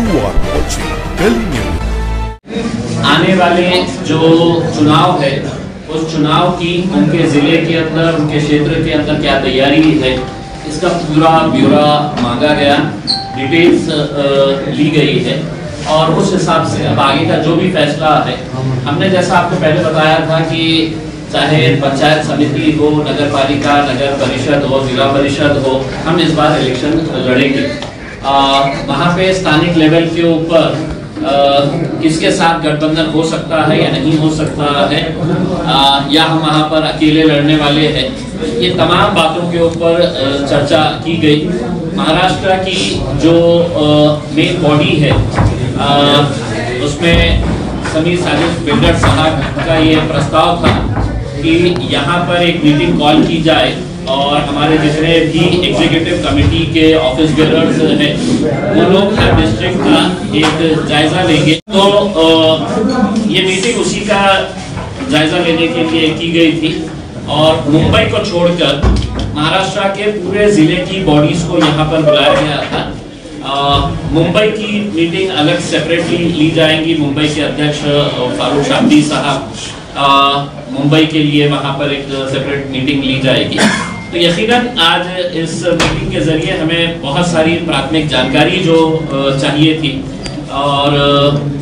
You are watching Delhi News. आने वाले जो चुनाव है उस चुनाव की उनके जिले के अंदर, उनके क्षेत्र के अंदर क्या तैयारी है, इसका पूरा ब्यौरा मांगा गया, डिटेल्स ली गई है और उस हिसाब से अब आगे का जो भी फैसला है, हमने जैसा आपको पहले बताया था कि चाहे पंचायत समिति हो, नगर पालिका, नगर परिषद हो, जिला परिषद हो, हम इस बार इलेक्शन लड़ेंगे। वहाँ पे स्थानिक लेवल के ऊपर किसके साथ गठबंधन हो सकता है या नहीं हो सकता है, या हम वहाँ पर अकेले लड़ने वाले हैं, ये तमाम बातों के ऊपर चर्चा की गई। महाराष्ट्र की जो मेन बॉडी है उसमें समीर साजिद बिल्डर साहब का ये प्रस्ताव था कि यहाँ पर एक मीटिंग कॉल की जाए और हमारे जितने भी एग्जीक्यूटिव कमेटी के ऑफिस बेयरर्स हैं वो लोग हर डिस्ट्रिक्ट का एक जायजा लेंगे। तो ये मीटिंग उसी का जायजा लेने के लिए की गई थी और मुंबई को छोड़कर महाराष्ट्र के पूरे जिले की बॉडीज को यहाँ पर बुलाया गया था। मुंबई की मीटिंग अलग सेपरेटली ली जाएंगी। मुंबई के अध्यक्ष फारूक शाब्दी साहब मुंबई के लिए वहाँ पर एक सेपरेट मीटिंग ली जाएगी। तो यकीनन आज इस मीटिंग के जरिए हमें बहुत सारी प्राथमिक जानकारी जो चाहिए थी और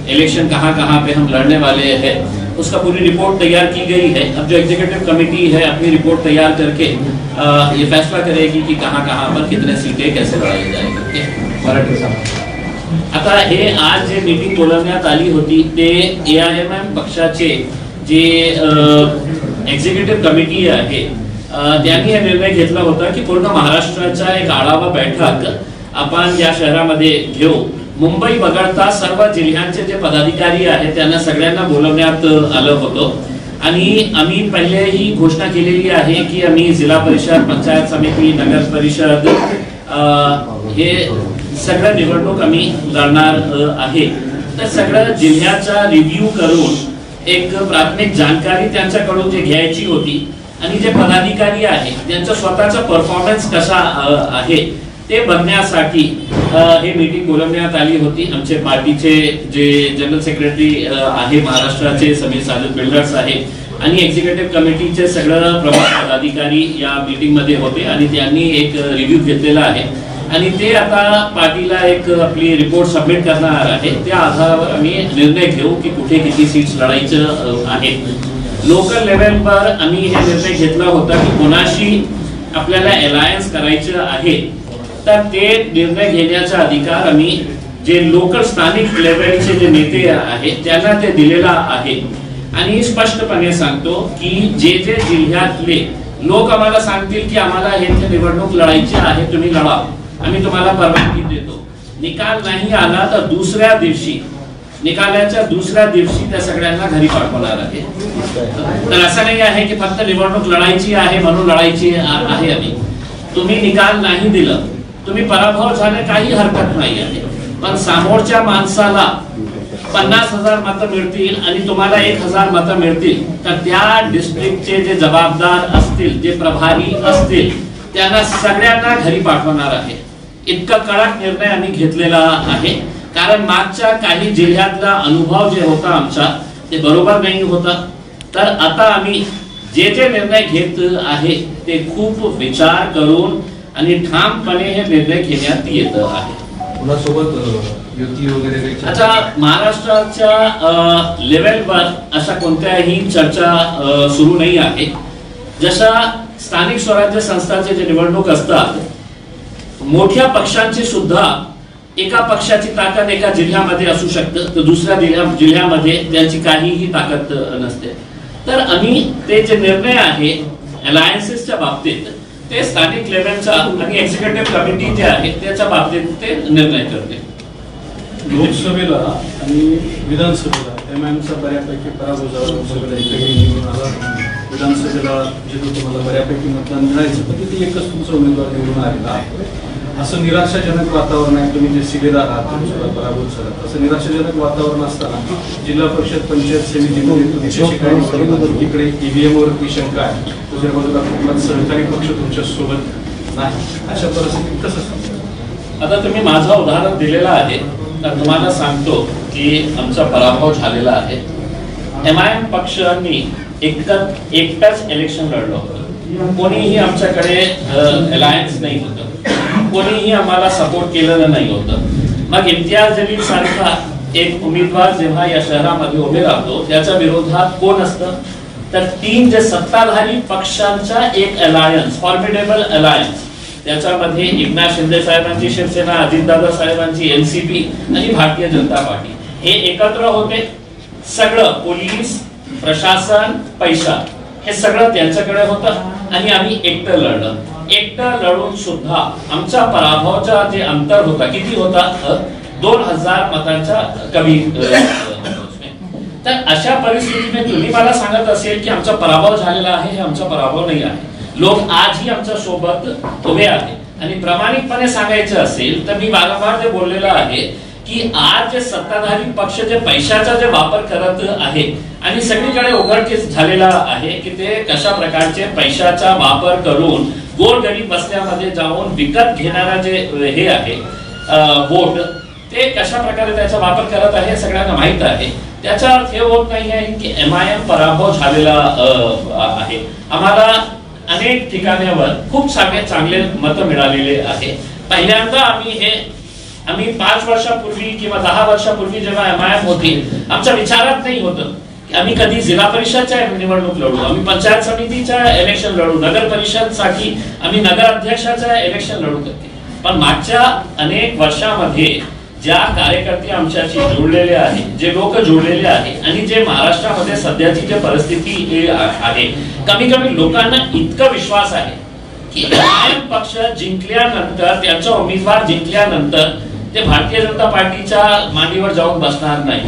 इलेक्शन कहाँ पे हम लड़ने वाले हैं उसका पूरी रिपोर्ट तैयार की गई है। अब जो एग्जीक्यूटिव कमेटी है अपनी रिपोर्ट तैयार करके ये फैसला करेगी कि कहाँ पर कितने सीटें कैसे लड़ाई जाएगी। आता हे आज जे मीटिंग बोलवण्यात आली होती ते AIMM पक्षाचे जे एक्झिक्युटिव्ह कमिटी आहे त्यांनी हा निर्णय घेतला होता की पूर्ण महाराष्ट्राचा एक आढावा बैठक आपण या शहरामध्ये घेऊ। मुंबई वगळता सर्व जिल्ह्यांचे जे पदाधिकारी आहेत त्यांना सगळ्यांना बोलवण्यात आलं होतं आणि आम्ही पहिले ही घोषणा केलेली आहे की आम्ही जिल्हा परिषद, पंचायत समिती, नगर परिषद हे सगळं निवडणूक आम्ही लढणार आहे। तर सगळं जिल्ह्याचा रिव्ह्यू करून एक प्राथमिक जानकारी त्यांच्याकडून जे घ्यायची होती आणि जे पदाधिकारी आहेत त्यांचा स्वतःचा परफॉर्मन्स कसा आहे ते बघण्यासाठी हे मीटिंग बोलवण्यात आली होती। आमचे पार्टीचे जे जनरल सेक्रेटरी आहे महाराष्ट्राचे समीर साजिद बिल्डर्स आहे आणि एक्झिक्युटिव्ह कमिटीचे सगळे प्रमुख पदाधिकारी या मीटिंग मध्ये होते आणि त्यांनी एक रिव्ह्यू घेतलेला आहे आणि ते आता पार्टीला एक आपली रिपोर्ट सबमिट करणार आहे। त्या आधारावर आम्ही निर्णय घेऊ की कुठे किती सीट्स लढायचं आहे। लोकल लेवल पर आम्ही हे निर्णय घेतला होता की कोणाशी आपल्याला अलायन्स करायचं आहे तर ते निर्णय घेण्याचा अधिकार आम्ही जे लोकल स्थानिक लेवलचे जे नेते आहेत त्यांना ते दिलेला आहे आणि स्पष्टपणे सांगतो की जे जिल्ह्यातले लोक आम्हाला सांगतील की आम्हाला हे निवडणूक लढायची आहे, तुम्ही लढा, आम्ही तुम्हाला परवानगी देतो। निकाल नाही आला तर दुसऱ्या दिवशी, निकालाच्या दुसऱ्या दिवशी त्या सगळ्यांना घरी पाठवणार आहे। तर असं नाही आहे की फक्त निवडणूक लढायची आहे म्हणून लढायची आहे आम्ही। तुम्ही निकाल नाही दिलं, तुम्ही पराभव झाले काही हरकत नाही आहे, पण समोरच्या माणसाला 50,000 मतं मिळतील आणि तुम्हाला 1,000 मतं मिळतील तर त्या डिस्ट्रिक्टचे जे जबाबदार असतील, जे प्रभारी असतील त्यांना सगळ्यांना घरी पाठवणार आहे। इतका कडक निर्णय आम्ही घेतलेला आहे कारण मागच्या काही जिल्ह्यातला अनुभव जे होता आमचा ते बरोबर नाही होता। तर आता आम्ही जे निर्णय घेत आहे ते खूप विचार करून आणि ठामपणे हे निर्णय घेण्यात येत आहे। आता महाराष्ट्राच्या लेवलवर अशा कोणत्याही चर्चा सुरू नाही आहे। जशा स्थानिक स्वराज्य संस्थांचे जे निवडणूक असतात मोठ्या पक्षांची सुद्धा एका पक्षाची ताकद एका जिल्ह्यामध्ये असू शकते तर दुसऱ्या जिल्ह्यामध्ये त्यांची काहीही ताकद नसते। तर आम्ही ते जे निर्णय आहे अलायन्सेसच्या बाबतीत ते स्थानिक लेवलचा आणि एक्झिक्युटिव्ह कमिटी जे आहे त्याच्या बाबतीत ते निर्णय करते। लोकसभेला आणि विधानसभेला MIMचा बऱ्यापैकी पराभव झाला। विधानसभेला जे तुम्हाला बऱ्यापैकी मतदान मिळायचं पण तिथे एकच तुमचा उमेदवार निवडून आलेला आहे। असं निराशाजनक वातावरण आहे, तुम्ही जे शिलेदार आहात तुमचा पराभव झाला, असं निराशाजनक वातावरण असताना जिल्हा परिषद पंचायत समितीमध्ये तिकडे EVM वरती शंका आहे, दुसऱ्या बाजूला कुठलाच सहकारी पक्ष तुमच्या सोबत नाही, अशा परिस्थितीत कसं? आता तुम्ही माझं उदाहरण दिलेलं आहे तुम्हाला सांगतो की आमचा पराभव झालेला आहे. MIM पक्षांनी एकटाच इलेक्शन लढलं होतं. कोणीही आमच्याकडे अलायन्स नाही होतं, कोणीही आम्हाला सपोर्ट केलेलं नाही होतं. मग इम्तियाज जलील सारखा एक उमेदवार जेव्हा या शहरामध्ये उभे राहतो त्याच्या विरोधात कोण असतं, तर 3 जे सत्ताधारी पक्षांचा एक अलायन्स, फॉर्मिडेबल अलायन्स, त्याच्यामध्ये एकनाथ शिंदे साहेबांची शिवसेना, अजितदादा साहेबांची NCP आणि भारतीय जनता पार्टी हे एकत्र होते. सगळं पोलीस प्रशासन, पैसा हे सगळं त्यांच्याकडे होतं आणि आम्ही एकटं लढलं. एकटं लढून सुद्धा आमचा पराभवाचा जे अंतर होता, किती होता, 2000 मतांच्या कमी. तर अशा परिस्थितीने तुम्ही मला सांगत असेल की आमचा पराभव झालेला आहे, हे आमचा पराभव नाही आहे. लोक आजही आमच्या सोबत उभे आहेत आणि प्रामाणिकपणे सांगायचं असेल तर मी वारंवार ते बोललेलं आहे की आज जे सत्ताधारी पक्ष जे पैशाचा जे वापर करत आहे आणि सगळीकडे उघडकीस झालेला आहे की ते कशा प्रकारचे पैशाचा वापर करून गोरगरीब वस्त्यामध्ये जाऊन विकत घेणारा जे हे आहे वोट, ते कशा प्रकारे त्याचा वापर करत आहे सगळ्यांना माहित आहे. त्याचा अर्थ हे होत नाही आहे की MIM पराभव झालेला आहे. आम्हाला अनेक ठिकाणावर खूप चांगले मत मिळालेले आहे. पहिल्यांदा आम्ही 5 वर्षापूर्वी किंवा 10 वर्षापूर्वी जेव्हा MIM होती, आमच्या विचारात नाही होतं की आम्ही कधी जिल्हा परिषदच्या निवडणूक लढू, आम्ही पंचायत समितीच्या इलेक्शन लढू, नगर परिषद साठी आम्ही नगर अध्यक्षाच्या इलेक्शन लढू करते. पण मागच्या अनेक वर्षामध्ये ज्या कार्यकर्ते आमच्याशी जोडलेले आहे, जे लोक जोडलेले आहे आणि जे महाराष्ट्रामध्ये सध्याची जी परिस्थिती आहे, कमी लोकांना इतका विश्वास आहे की MIM पक्ष जिंकल्यानंतर, त्यांचा उमेदवार जिंकल्यानंतर ते भारतीय जनता पार्टीच्या मांडीवर जाऊन बसणार नाही,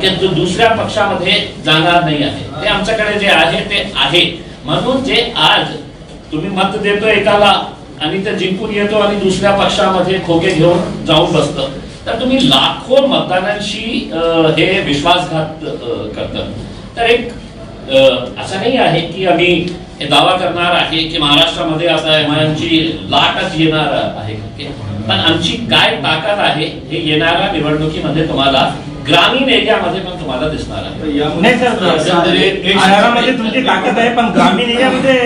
की दुसऱ्या पक्षामध्ये जाणार नाही आहे. ते आमच्याकडे जे आहे ते आहे. म्हणून जे आज तुम्ही मत देतो एकाला आणि ते जिंकून येतो आणि दुसऱ्या पक्षामध्ये खोके घेऊन जाऊन बसतं, तर तुम्ही लाखो मतदारांशी हे विश्वासघात करतात. तर एक असं नाही आहे की आम्ही हे दावा करणार आहे की महाराष्ट्रामध्ये आता MIM ची लाटच येणार आहे, पण आमची काय ताकद आहे हे येणाऱ्या निवडणुकीमध्ये तुम्हाला ग्रामीण एरियामध्ये पण तुम्हाला दिसणार आहे. शहरामध्ये तुमची ताकद आहे पण ग्रामीण एरियामध्ये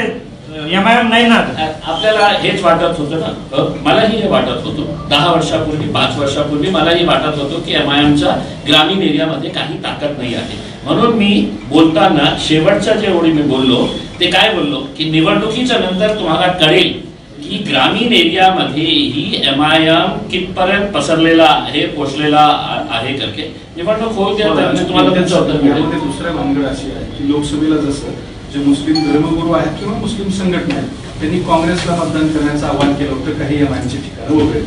MIM नाही ना. आपल्याला हेच वाटत होतं ना, मलाही हे वाटत होतं 10 वर्षापूर्वी, 5 वर्षापूर्वी मलाही वाटत होतं की MIMच्या ग्रामीण एरियामध्ये काही ताकद नाही आहे. म्हणून मी बोलताना शेवटच्या जे ओळी मी बोललो ते काय बोललो की निवडणुकीच्या नंतर तुम्हाला कळेल की ग्रामीण एरियामध्ये ही MIM कितपर्यंत पसरलेला आहे, पोचलेला आहे करके. निवडणूक होईल तुम्हाला दुसऱ्या भानगड अशी आहे की लोकसभेला जसं जे मुस्लिम धर्मगुरू आहेत किंवा मुस्लिम संघटना आहेत त्यांनी काँग्रेसला मतदान करण्याचं आवाहन केलं होतं काही MIMची ठिकाणं वगैरे.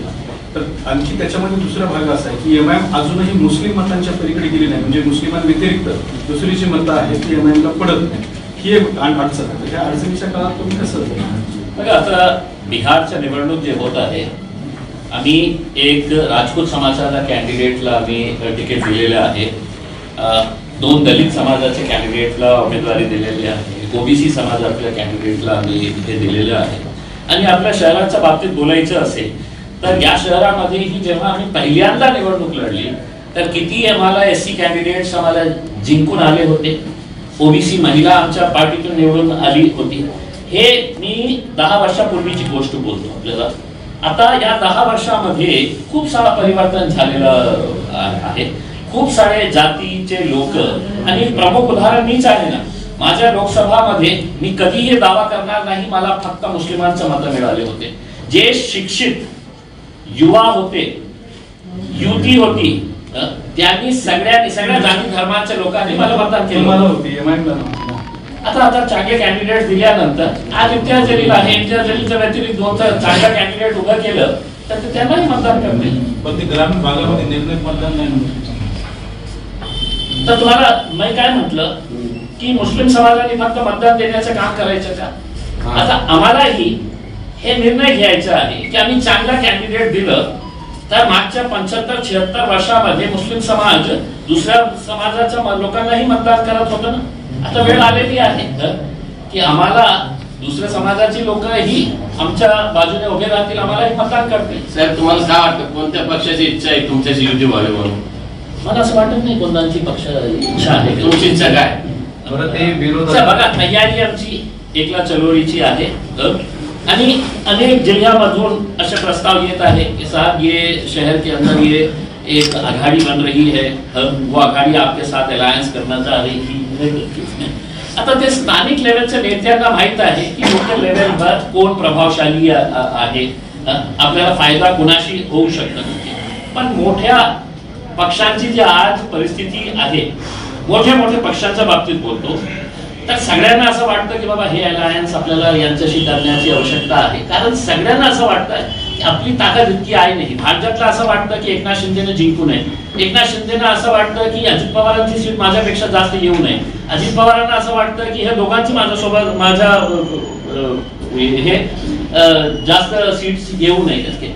तर आणखी त्याच्यामध्ये दुसरा भाग असा आहे की MIM अजूनही मुस्लिम मतांच्या पलीकडे गेली नाही, म्हणजे मुस्लिमांव्यतिरिक्त दुसरी जी मतं आहेत ती MIMला पडत नाही. ही एक अडचण आहे. ह्या अडचणीच्या काळात तुम्ही कसं बघा, आता बिहारच्या निवडणूक जे होत आहे, आम्ही एक राजपूत समाजाच्या कॅन्डिडेटला आम्ही तिकीट दिलेले आहे, 2 दलित समाजाच्या कॅन्डिडेटला उमेदवारी दिलेली आहे, OBC समाजातल्या कॅन्डिडेटला आम्ही इथे दिलेलं आहे. आणि आपल्या शहराच्या बाबतीत बोलायचं असेल तर या शहरामध्ये ही जेव्हा आम्ही पहिल्यांदा निवडणूक लढली तर किती आम्हाला SC कॅन्डिडेट्स आम्हाला जिंकून आले होते, OBC महिला आमच्या पार्टीतून निवडून आली होती. हे मी 10 वर्षापूर्वीची गोष्ट बोलतो आपल्याला. आता या 10 वर्षामध्ये खूप सारा परिवर्तन झालेलं आहे. खूप सारे जातीचे लोक, आणि प्रमुख उदाहरण मीच आहे ना, माझ्या लोकसभामध्ये मी कधीही दावा करणार नाही मला फक्त मुस्लिमांचं मत मिळाले होते. जे शिक्षित युवा होते, युवती होती, त्यांनी सगळ्या जाती धर्माच्या लोकांनी मला मतदान केलं. आता चांगले कॅन्डिडेट दिल्यानंतर आज इम्तियाज जलील आहे, इम्तियाज जलीलच्या व्यतिरिक्त 2 चांगला कॅन्डिडेट उभं केलं तर त्यांनाही मतदान करते. पण ते ग्रामीण भागामध्ये निर्णय मतदान नाही. तर तुम्हाला मी काय म्हटलं की मुस्लिम समाजाने फक्त मतदान देण्याचं काम करायचं का? आता आम्हालाही हे निर्णय घ्यायचा आहे की आम्ही चांगला कॅन्डिडेट दिलं तर मागच्या 75-76 वर्षामध्ये मुस्लिम समाज दुसऱ्या समाजाच्या लोकांनाही मतदान करत होतं ना. आता वेळ आलेली आहे की आम्हाला दुसऱ्या समाजाची लोक ही आमच्या बाजूने उभे राहतील, आम्हाला मतदान करतील. साहेब तुम्हाला काय वाटतं कोणत्या पक्षाची इच्छा आहे तुमच्याशी युती व्हावी म्हणून? मला असं वाटत नाही कोणत्याची पक्ष इच्छा आहे. तुमची इच्छा काय? बघा तयारी आमची एकला चळवळीची आहे आणि अनेक जिल्ह्यामधून असे प्रस्ताव येत आहे कि साहब ये शहर के अंदर ये एक आघाड़ी बन रही है, वो आघाड़ी आपके साथ अलायंस करना चाह रही थी. आता ते स्थानिक लेवलच्या नेत्यांना माहित आहे की लोकल लेवलवर कोण प्रभावशाली आहे, आपल्याला फायदा कोणाशी होऊ शकतो. पण मोठ्या पक्षांची जी आज परिस्थिती आहे, मोठ्या मोठ्या पक्षांच्या बाबतीत बोलतो तर सगळ्यांना असं वाटतं की बाबा हे अलायन्स आपल्याला यांच्याशी करण्याची आवश्यकता आहे. कारण सगळ्यांना असं वाटतं की आपली ताकद इतकी आहे नाही. भाजपला असं वाटतं की एकनाथ शिंदेने जिंकू नये, एकनाथ शिंदेना असं वाटतं की अजित पवारांची सीट माझ्यापेक्षा जास्त येऊ नये, अजित पवारांना असं वाटतं की हे दोघांची माझ्यासोबत माझ्या हे जास्त सीट्स येऊ नये.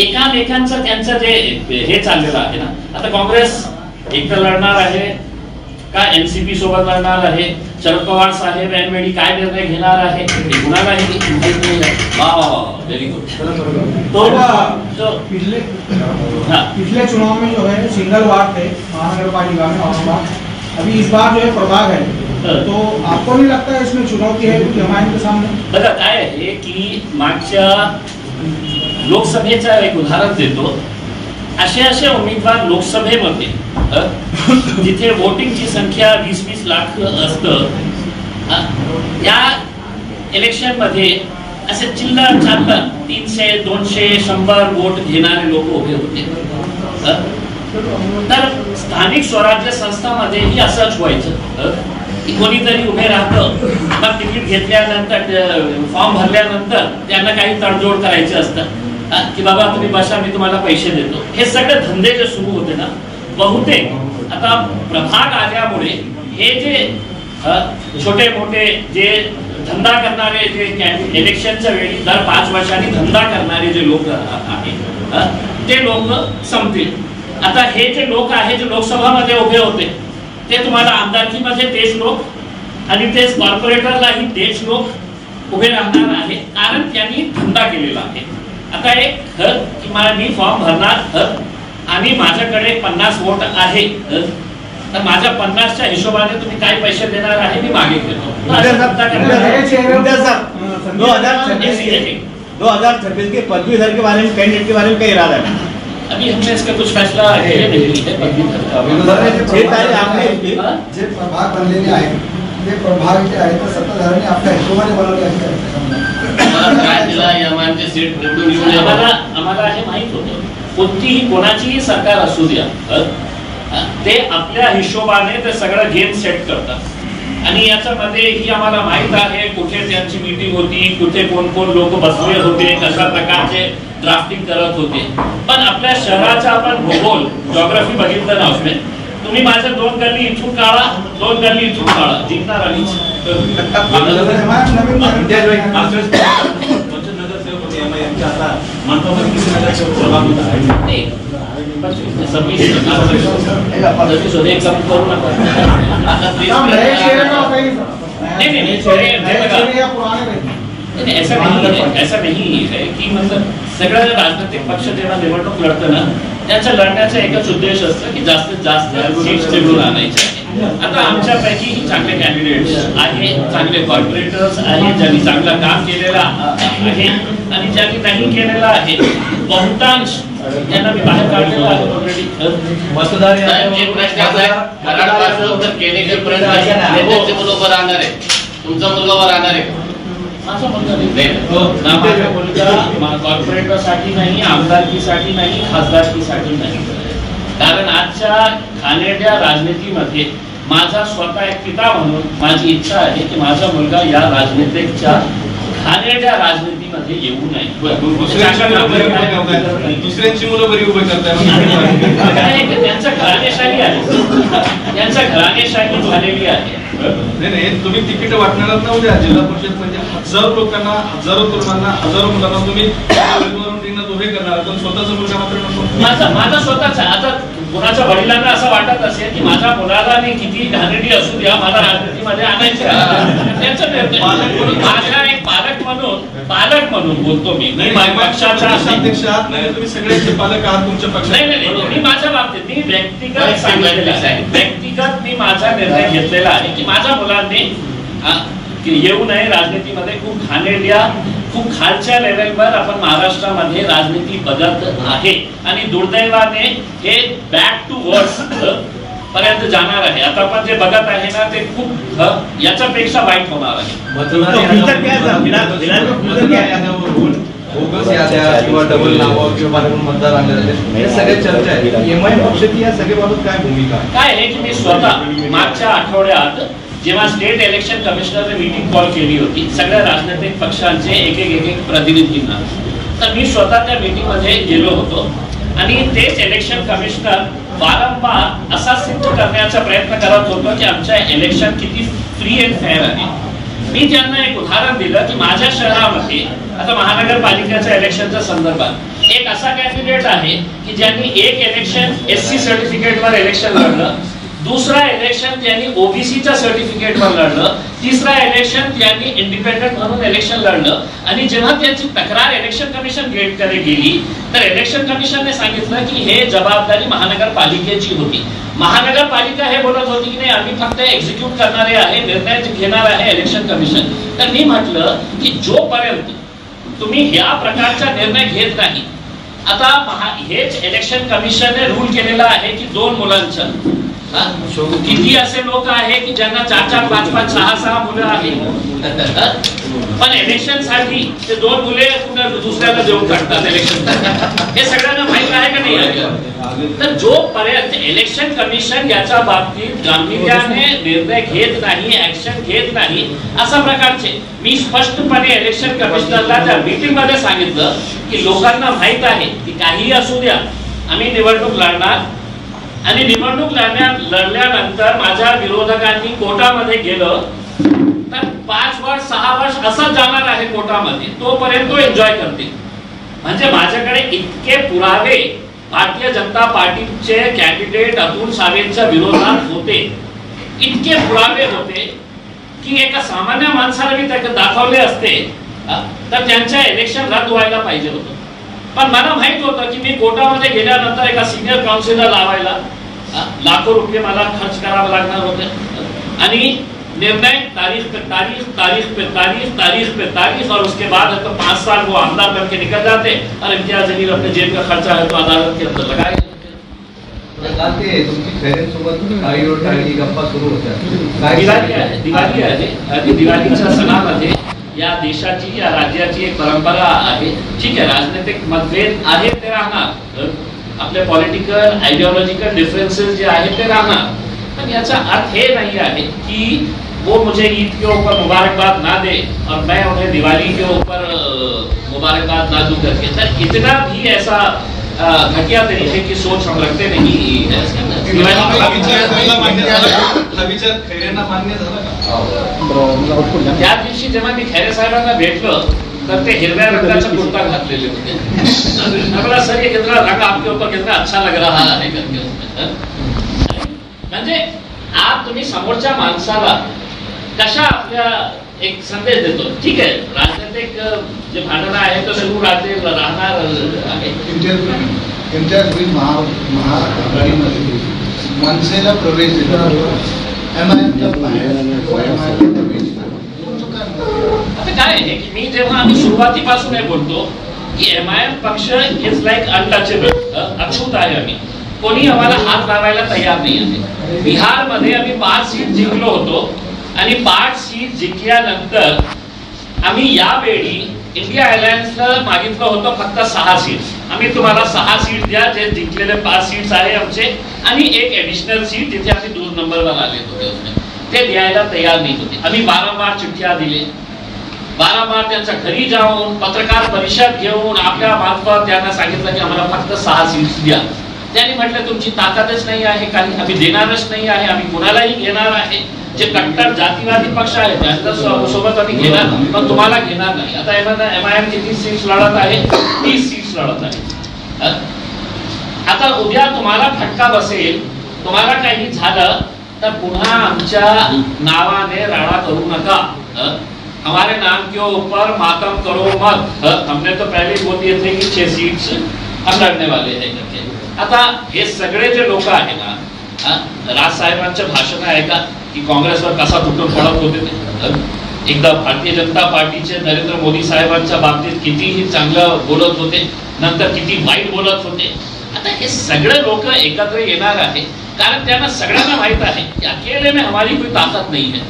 एकामेकांचं त्यांचं जे हे चाललेलं आहे ना, आता काँग्रेस एकटं लढणार आहे का एनसीपी सोबत लढणार आहे, शरद पवार साहेब ऐनवेळी काय निर्णय घेणार आहे हे कुणालाही माहित नाही. Very good. तो पिछले चुनाव में जो है सिंगल वार्ड थे महानगर पालिका में औरंगाबाद, अभी इस बार जो है प्रभाग है, तो आपको नहीं लगता है इसमें चुनौती है जमायत के सामने? बघा काय आहे की मागच्या लोकसभेचं एक उदाहरण देतो. असे उमेदवार लोकसभेमध्ये जिथे वोटिंगची संख्या 20-20 लाख असतं, या इलेक्शन मध्ये असे चिल्लर चाललर 300, 200, 100 वोट घेणारे लोक उभे होते. तर स्थानिक स्वराज्य संस्थांमध्येही असंच व्हायचं की कोणीतरी उभे राहतं, मग तिकीट घेतल्यानंतर फॉर्म भरल्यानंतर त्यांना काही तडजोड करायचे असतं की बाबा तुम्ही बसा मी तुम्हाला पैसे देतो. हे सगळे धंदे जे सुरू होते ना, बहुतेक आता प्रभाग आल्यामुळे हे जे छोटे मोठे जे धंदा करणारे जे इलेक्शनच्या वेळी दर 5 वर्षांनी धंदा करणारे जे लोक आहेत ते लोक संपतील. आता हे जे लोक आहेत जे लोकसभामध्ये उभे होते ते तुम्हाला आमदारकीमध्ये तेच लोक आणि तेच कॉर्पोरेटरलाही तेच लोक उभे राहणार आहे, कारण त्यांनी धंदा केलेला आहे. आता एक की मी फॉर्म भरणार आणि माझ्याकडे 50 वोट आहे, तर माझ्या 50च्या हिशोबाने तुम्ही काय पैसे देणार आहे मी मागे घेतो. 2026 के पदवीधर के बारे में कैंडिडेट के बारे में क्या इरादा है? अभी हमने इसका कुछ फैसला नहीं लिया है. जे प्रभाग बनलेले आहेत ते प्रभाग जे आहेत सत्ताधाऱ्यांनी आपल्या हिशोबाने बनवले आहेत. सीट निवडून येऊ नये. आम्हाला हे माहित होतं कोणतीही कोणाचीही सरकार असू द्या ते आपल्या हिशोबाने ते सगळं गेम सेट करतात आणि याच्यामध्ये ही आम्हाला माहित आहे कुठे त्यांची मीटिंग होती, कुठे कोण कोण लोक बसले होते, कशा प्रकारचे ड्राफ्टिंग करत होते. पण आपल्या शहराचा आपण भूगोल जॉग्राफी बघितलं नव्हते. तुम्ही माझ्या 2 गल्ली इथून काढा, 2 गल्ली इथून काढा, जिंकणार आणि ऐसा नहीं है की मतलब सगळ्या राजनीतिक पक्ष जेव्हा निवडणूक लढतं ना त्यांच्या लढण्याचा एकच उद्देश असतं की जास्तीत जास्त सीट्स निवडून आणायचे. आता आमच्यापैकी चांगले कॅन्डिडेट्स आहे, चांगले कॉर्पोरेटर्स आहे ज्यांनी चांगलं काम केलेलं आहे आणि ज्यांनी नाही केलेलं आहे. बहुतांश त्यांना मी बाहेर काढलेलं आहे ऑलरेडी. मतदार एक प्रश्न आहे, कराडपासून तर केनेकरपर्यंत मुलं राहणार आहे, तुमचा मुलगा राहणार आहे? माझा मुलगा कॉर्पोरेटरसाठी नाही, आमदारकीसाठी नाही, खासदारकीसाठी नाही. कारण आजच्या घाणेरड्या राजनीतीमध्ये माझा स्वतः एक पिता म्हणून माझी इच्छा आहे की माझा मुलगा या राजनीतिकच्या घाणेरड्या राजनीतीमध्ये येऊ नये. दुसऱ्यांची मुलं बरी उभे करताय. त्यांचं घराणेशाही आहे, त्यांचं घराणेशाही झालेली आहे. नाही तुम्ही तिकीट वाटणार ना उद्या जिल्हा परिषद म्हणजे हजारो लोकांना, हजारो तरुणांना, हजारो मुलांना तुम्ही उभे करणार, पण स्वतःचा मुलगा मात्र माझा स्वतःचा. आता कुणाच्या वडिलांना असं वाटत असेल की माझ्या मुलाला मी किती घाणेरडी असू द्या मला राजनीतीमध्ये आणायचं, त्यांचं निर्णय. माझ्या एक पालक म्हणून बोलतो मी पक्षाचा अध्यक्ष आहात नाही, तुम्ही सगळ्यांचे पालक आहात तुमच्या पक्षात. नाही, मी माझ्या बाबतीत मी व्यक्तिगत सांगितलेलं आहे, व्यक्तिगत मी माझा निर्णय घेतलेला आहे की माझ्या मुलांनी येऊ नये राजनीतीमध्ये. खूप घाणेरड्या, खूप खालच्या लेवलवर आपण महाराष्ट्रामध्ये राजनीती बदलत आहे आणि दुर्दैवाने हे बॅक टू वर्ड्स पर्यंत जाणार आहे. आता आपण जे बघत आहे ना ते खूप याच्यापेक्षा वाईट होणार आहे. किंवा डबल नावं किंवा मतदार आणले हे सगळे चर्चा आहे. एमआयएम पक्षाची या सगळ्याबाबत काय भूमिका काय आहे की मी स्वतः मागच्या आठवड्यात जेव्हा स्टेट इलेक्शन कमिशनरने मीटिंग कॉल केली होती सगळ्या राजनैतिक पक्षांचे एक एक प्रतिनिधींना, तर मी स्वतः त्या मीटिंग मध्ये गेलो होतो आणि तेच इलेक्शन कमिशनर वारंवार असा सिद्ध करण्याचा प्रयत्न करत होतो की आमच्या इलेक्शन किती फ्री अँड फेअर आहे. मी त्यांना एक उदाहरण दिलं की माझ्या शहरामध्ये आता महानगरपालिकेच्या इलेक्शनच्या संदर्भात एक असा कॅन्डिडेट आहे की ज्यांनी एक इलेक्शन SC सर्टिफिकेटवर इलेक्शन लढलं, दुसरा इलेक्शन त्यांनी OBCच्या सर्टिफिकेटवर लढलं, तिसरा इलेक्शन त्यांनी इंडिपेंडंट म्हणून इलेक्शन लढलं. आणि जेव्हा त्यांची तक्रार इलेक्शन कमिशन गेटकडे गेली तर इलेक्शन कमिशनने सांगितलं की हे जबाबदारी महानगरपालिकेची होती. महानगरपालिका हे बोलत होती की नाही आम्ही फक्त एक्झिक्यूट करणारे आहे, निर्णय घेणार आहे इलेक्शन कमिशन. तर मी म्हटलं की जोपर्यंत तुम्ही ह्या प्रकारचा निर्णय घेत नाही, आता हेच इलेक्शन कमिशनने रूल केलेला आहे की 2 मुलांचं किती असे लोक आहे की ज्यांना 4-4, 5-5, 6-6 मुलं आहेत, पण इलेक्शन साठी ते 2 मुले दुसऱ्याला देऊन टाकतात इलेक्शन. हे सगळ्यांना माहित आहे का नाही? तर जोपर्यंत इलेक्शन कमिशन याच्या बाबतीत गांभीर्याने निर्णय घेत नाही, ऍक्शन घेत नाही, अशा प्रकारचे मी स्पष्टपणे इलेक्शन कमिशनरला त्या मीटिंग मध्ये सांगितलं की लोकांना माहित आहे की काही असू द्या आम्ही निवडणूक लढणार आणि निवडणूक लढल्यानंतर माझ्या विरोधकांनी कोर्टामध्ये गेलं तर 5 वर्ष 6 वर्ष असं जाणार आहे कोर्टामध्ये, तोपर्यंत तो एन्जॉय करते. म्हणजे माझ्याकडे इतके पुरावे भारतीय जनता पार्टीचे कॅन्डिडेट अतुल सावेंच्या विरोधात होते, इतके पुरावे होते की एका सामान्य माणसाला मी त्याला दाखवले असते तर त्यांच्या इलेक्शन रद्द व्हायला पाहिजे होतं. पण मला माहित होतं की मी कोर्टामध्ये गेल्यानंतर एका सिनियर काउन्सिलर लावायला लाखो रुपये मला खर्च करावे लागणार होते आणि निर्णय तारीख पे तारीख, तारीख पे तारीख, तारीख पे तारीख, और उसके बाद है तो 5 साल वो आमदार बन के निकल जाते और इम्तियाज जलील अपने जेब का खर्चा है तो अदालत के अंदर लगाए. गप्पा सुरू होत्या. दिवाळीच्या सणामध्ये या देशाची या राज्याची एक परंपरा आहे. ठीक आहे, राजनीतिक मतभेद आहे ते राहणार, आपले पॉलिटिकल आइडियोलॉजिकल डिफरेंसेस जे आहेत ते राहणार, पण याचा अर्थ हे नहीं है कि वो मुझे ईद के ऊपर मुबारकबाद ना दे और मैं उन्हें दिवाली के ऊपर मुबारकबाद ना दूं करके. सर इतना भी ऐसा घटिया तरीके की सोच हम रखते नहीं है. त्या दिवशी जेव्हा मी खैरे साहेबांना भेटलो तर ते हिरव्या रंगाचा कुर्ता घातलेले होते. मला सर ये कितना रंग आपके ऊपर कितना अच्छा लग रहा है करके. म्हणजे आप तुम्ही समोरच्या माणसाला कशा आपल्या एक संदेश देतो. ठीक आहे, राजनीतिक जे भांडणं आहे तो सुरू राहणार आहे. त्यांच्यापूर्वी महाआघाडीमध्ये मनसेला प्रवेश दिला, आता काय आहे की मी जेव्हा आम्ही सुरुवातीपासून हे बोलतो की MIM पक्ष इज लाईक अनटचेबल, अछूत आहे. आम्ही कोणी आम्हाला हात लावायला तयार नाही आहे. बिहारमध्ये आम्ही 5 सीट जिंकलो होतो आणि 5 सीट जिंकल्यानंतर आम्ही यावेळी इंडिया अलायन्सला मागितलं होतं फक्त 6 सीट्स. आम्ही तुम्हाला 6 सीट द्या, जे जिंकलेले 5 सीट्स आहे आमचे, आणि एक ऍडिशनल सीट जिथे आम्ही 2 नंबरवर आले होते ते द्यायला तयार नाही होते. आम्ही वारंवार चिठ्ठ्या दिले, वारंवार त्यांच्या घरी जाऊन पत्रकार परिषद घेऊन आपल्या मार्फत त्यांना सांगितलं की आम्हाला फक्त 6 सीट्स द्या. त्यांनी म्हटलं तुमची ताकदच नाही आहे, काही आम्ही देणारच नाही आहे, आम्ही कोणालाही घेणार आहे. जे कट्टर जातीवादी पक्ष आहेत त्यांच्या सोबत आम्ही घेणार, पण तुम्हाला घेणार नाही. आता MIM किती सीट्स लढत आहे? 30 सीट्स लढत आहे. आता उद्या तुम्हाला फटका बसेल, तुम्हाला काही झालं तर पुन्हा आमच्या नावाने राडा करू नका. हमारे नाम के ऊपर मातम करो मत। हमने तो पहले ही बोल दिए थे की 6 सीट्स हम लढणे वाले आहे करके। आता हे सगळे जे लोक आहे ना, राज साहेबांचं भाषण आहे का की काँग्रेसवर कसा तुटून पडत होते ते, एकदा भारतीय जनता पार्टीचे नरेंद्र मोदी साहेबांच्या बाबतीत कितीही चांगलं बोलत होते, नंतर किती वाईट बोलत होते। आता हे सगळे लोक एकत्र येणार आहे कारण त्यांना सगळ्यांना माहित आहे कि अकेले में हमारी कोई ताकत नहीं है,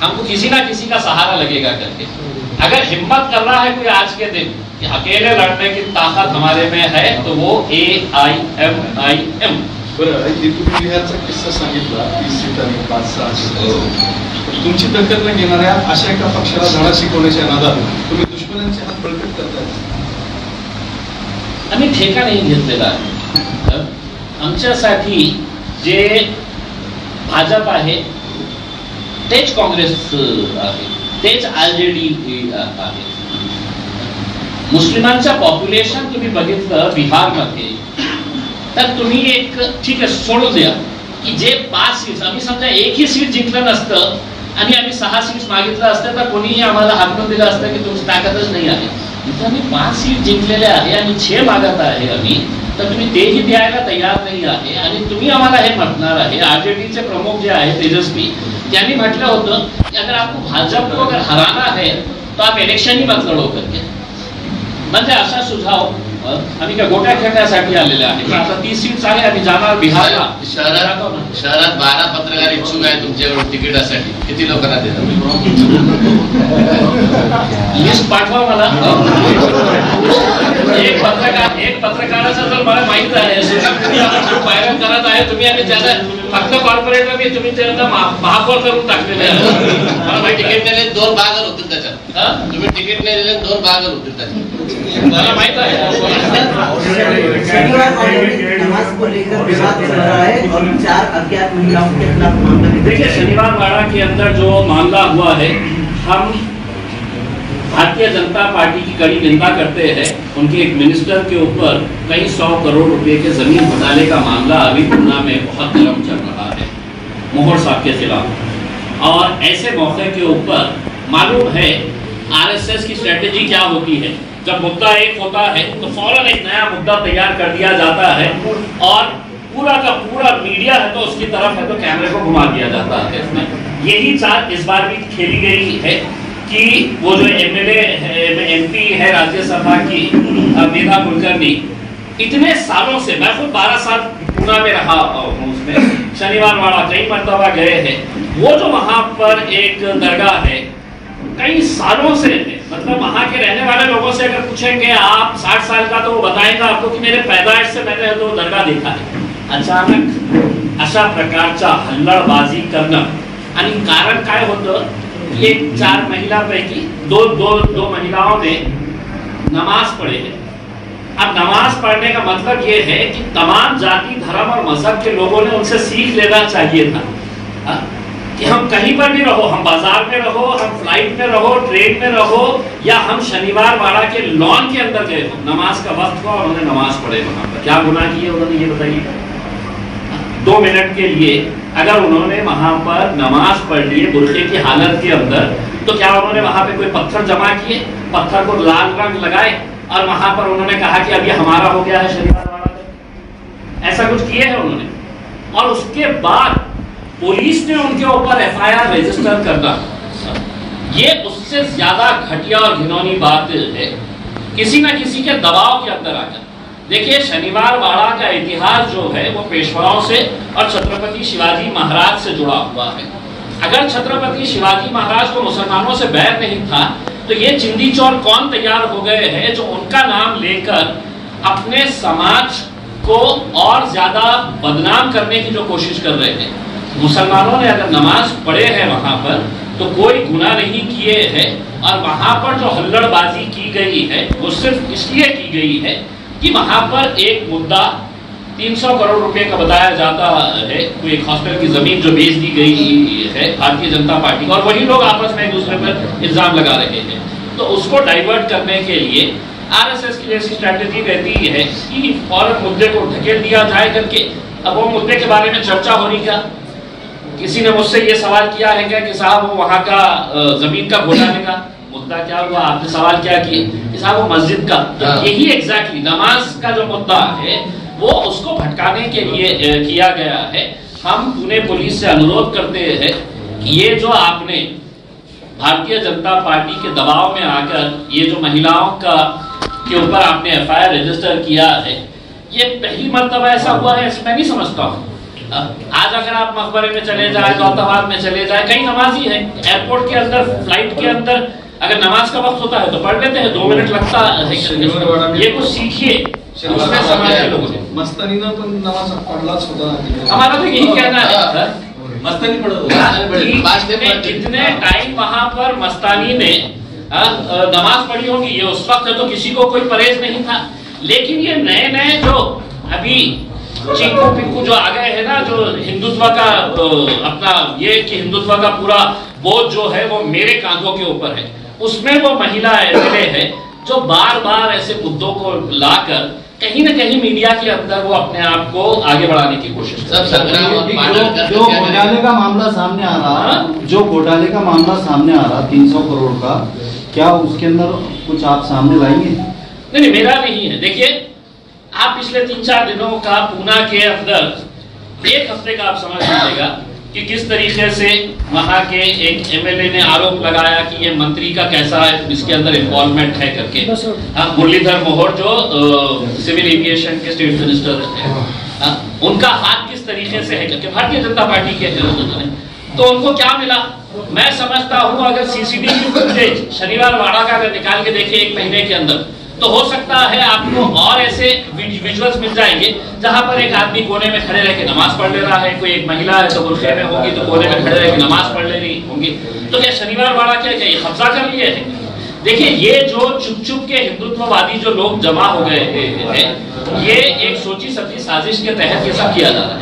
हमको किसी ना किसी का सहारा लगेगा करके। अगर हिम्मत कर रहा है कोई आज के दिन कि अकेले लड़ने की ताकत हमारे में है तो वो AIMIM। बरं, तुम्ही बिहारचा किस्सा सांगितला 30 सीट आणि 5-6 सीट, तुमची दखल न घेणाऱ्या अशा एका पक्षाला धडा शिकवण्याच्या नादात तुम्ही दुश्मनांचे हात बळकट करताय। आम्ही ठेका नाही घेतलेला आहे। आमच्यासाठी जे भाजप आहे तेच काँग्रेस आहे, तेच RJD आहे। मुस्लिमांचं पॉप्युलेशन तुम्ही बघितलं बिहारमध्ये तर तुम्ही एक ठीक आहे सोडून द्या की जे 5 सीट्स आम्ही समजा एकही सीट जिंकलं नसतं आणि आम्ही 6 सीट्स मागितलं असतं तर कोणीही आम्हाला हाकलून दिलं असतं की तुमची ताकदच नाही आहे। इथं आम्ही 5 सीट जिंकलेले आहे आणि 6 मागत आहे आम्ही, तर तुम्ही तेही द्यायला तयार नाही आहे आणि तुम्ही आम्हाला हे म्हणणार आहे। RJDचे प्रमुख जे आहे तेजस्वी त्यांनी म्हटलं होतं की अगर आपको भाजप को अगर हराना है तो आप इलेक्शन ही मत लढो करके। म्हणजे असा सुझाव आम्ही काय गोट्या खेळण्यासाठी आलेले आहे। आता 30 सीट्स आहे, आम्ही जाणार बिहारला। शहरात 12 पत्रकार इच्छुक आहे तुमच्याकडून तिकिटासाठी, किती लोकांना देतात? लिस्ट पाठवा मला। एक पत्रकाराचं जर मला माहित आहे व्हायरल करत आहे तुम्ही आणि त्याला फक्त कॉर्पोरेटला मी तुम्ही त्यांना महापौर करून टाकलेले आहे। मला तिकीट नेले 2 भाग होतील त्याच्यात, तुम्ही तिकीट नाही दिले 2 भाग होतील त्याच्यात, मला माहित आहे। शनिवार और नमाज को लेकर विवाद चल रहा है और 4 अज्ञात महिलाओं के खिलाफ मामला। देखिए शनिवार वाड़ा के अंदर जो मामला हुआ है, हम भारतीय जनता पार्टी की कड़ी निंदा करते हैं। उनके एक मिनिस्टर के ऊपर कई 100 करोड़ रुपए के जमीन घोटाले का मामला अभी पटना में बहुत गर्म चल रहा है मोहर साहब के खिलाफ। और ऐसे मौके के ऊपर मालूम है RSS की स्ट्रेटेजी क्या होती है, जब मुद्दा एक होता है तो फौरन एक नया मुद्दा तैयार कर दिया जाता है और पूरा का पूरा मीडिया है तो उसकी तरफ है तो कैमरे को घुमा दिया जाता है। इसमें यही चाल इस बार भी खेली गई है कि वो जो MLA MP है राज्यसभा की मेधा कुलकर्णी, इतने सालों से, मैं खुद 12 साल पूना में रहा हूँ, उसमें शनिवार वाड़ा कई मरतबा गए हैं। वो जो वहाँ पर एक दरगाह है कई सालों से है, मतलब वहाँ के रहने वाले लोगों से अगर पूछेंगे आप 60 साल का तो वो बताएगा आपको कि मेरे पैदाइश से मैंने तो दरगाह देखा है। अचानक अशा प्रकारचा हल्लडबाजी करणं आणि कारण काय होतं, एक 4 महिलांपैकी दो महिलाओं ने नमाज पढ़े है। अब नमाज पढ़ने का मतलब ये है कि तमाम जाति धर्म और मजहब के लोगों ने उनसे सीख लेना चाहिए था कि हम कहीं पर भी रहो, हम बाजार में रहो, हम फ्लाइट में रहो, ट्रेन में रहो, या हम शनिवार वाड़ा के लॉन के अंदर गए हो, नमाज का वक्त हुआ और उन्होंने नमाज पढ़े वहां पर। क्या गुनाह किए उन्होंने, ये बताइए। 2 मिनट के लिए अगर उन्होंने वहां पर नमाज पढ़ ली बुरखे की हालत के अंदर, तो क्या उन्होंने वहां पे कोई पत्थर जमा किए, पत्थर को लाल रंग लगाए और वहां पर उन्होंने कहा कि अब ये हमारा हो गया है शनिवार वाड़ा? ऐसा कुछ किए है उन्होंने? और उसके बाद पुलिस ने उनके ऊपर FIR रजिस्टर करना, ये उससे ज्यादा घटिया और घिनौनी बात है, किसी न किसी के दबाव के अंदर आकर। देखिए शनिवार वाड़ा का इतिहास जो है वो पेशवाओं से और छत्रपति शिवाजी महाराज से जुड़ा हुआ है। अगर छत्रपति शिवाजी महाराज को मुसलमानों से बैर नहीं था तो ये चिंदी चोर कौन तैयार हो गए हैं जो उनका नाम लेकर अपने समाज को और ज्यादा बदनाम करने की जो कोशिश कर रहे हैं। मुसलमानों ने अगर नमाज पढ़े हैं वहां पर तो कोई गुनाह नहीं किए हैं, और वहां पर जो हल्लड़बाजी की गई है वो सिर्फ इसलिए की गई है कि वहां पर एक मुद्दा 300 करोड़ रुपए का बताया जाता है, कोई एक हॉस्पिटल की जमीन जो बेच दी गई है भारतीय जनता पार्टी, और वही लोग आपस में एक दूसरे पर इल्जाम लगा रहे हैं। तो उसको डाइवर्ट करने के लिए RSS की जैसी स्ट्रैटेजी रहती है कि फौरन मुद्दे को ढकेल दिया जाए करके। अब वो मुद्दे के बारे में चर्चा हो रही, क्या किसी ने मुझसे ये सवाल किया है क्या कि साहब वो वहाँ का जमीन का घोटाले का, मुद्दा क्या हुआ, आपने सवाल क्या किए कि साहब वो मस्जिद का, यही एग्जैक्टली नमाज का जो मुद्दा है वो उसको भटकाने के लिए किया गया है। हम पुणे पुलिस से अनुरोध करते हैं कि ये जो आपने भारतीय जनता पार्टी के दबाव में आकर ये जो महिलाओं का के ऊपर आपने एफआईआर रजिस्टर किया है, ये पहली मर्तबा ऐसा हुआ है, मैं नहीं समझता हूँ। आज अगर आप मकबरे में चले जाए, दौलताबाद में चले जाए, कई नमाजी है, एयरपोर्ट के अंदर, फ्लाइट के अंदर अगर नमाज का वक्त होता है तो पढ़ लेते हैं, 2 मिनट लगता है। ये कुछ सीखिए दूसरे समाज के लोगों से। मस्तानीनं पण नमाज पढ़लाच होता। हमारा तो यही कहना है मस्तानी पढ़ा कितने टाइम वहां पर मस्तानी ने नमाज पढ़ी होगी, ये उस वक्त तो किसी को कोई परहेज नहीं था। लेकिन ये नए नए जो अभी चिंकू पिंकू जो आ गए हैं ना, जो हिंदुत्व का अपना ये कि हिंदुत्व का पूरा बोझ जो है वो मेरे कांधों के ऊपर है, उसमें वो महिला एमएलए है जो बार बार ऐसे मुद्दों को लाकर कहीं न कहीं मीडिया के अंदर वो अपने आप को आगे बढ़ाने की कोशिश कर जो घोटाले का मामला सामने आ रहा, जो घोटाले का मामला सामने आ रहा 300 करोड़ का, क्या उसके अंदर कुछ आप सामने लाएंगे? नहीं, मेरा नहीं है। देखिए, आप पिछले 3-4 दिनों का पूना के अंदर 1 हफ्ते का आप समझ लीजिएगा कि किस तरीके से वहां के एक एमएलए ने आरोप लगाया कि ये मंत्री का कैसा है, इसके अंदर इन्वॉल्वमेंट है करके। मुरलीधर मोहोर जो सिविल एविएशन के स्टेट मिनिस्टर हैं, उनका हाथ किस तरीके से है करके भारतीय जनता पार्टी के तो उनको क्या मिला? मैं समझता हूं अगर सीसीटीवी फुटेज शनिवार वाड़ा का अगर निकाल के देखे 1 महीने के अंदर, तो हो सकता है आपको और ऐसे विजुअल्स मिल जाएंगे जहां पर एक आदमी कोने में खड़े रह के नमाज पढ़ ले रहा है, कोई एक महिला है तो बुर्खे में होगी तो कोने में खड़े रह के नमाज पढ़ ले रही होंगी। तो क्या शनिवार वाड़ा क्या ये कब्जा कर लिए है? देखिए, ये जो चुप चुप के हिंदुत्ववादी जो लोग जमा हो गए हैं, ये एक सोची समझी साजिश के तहत ये सब किया जा रहा है।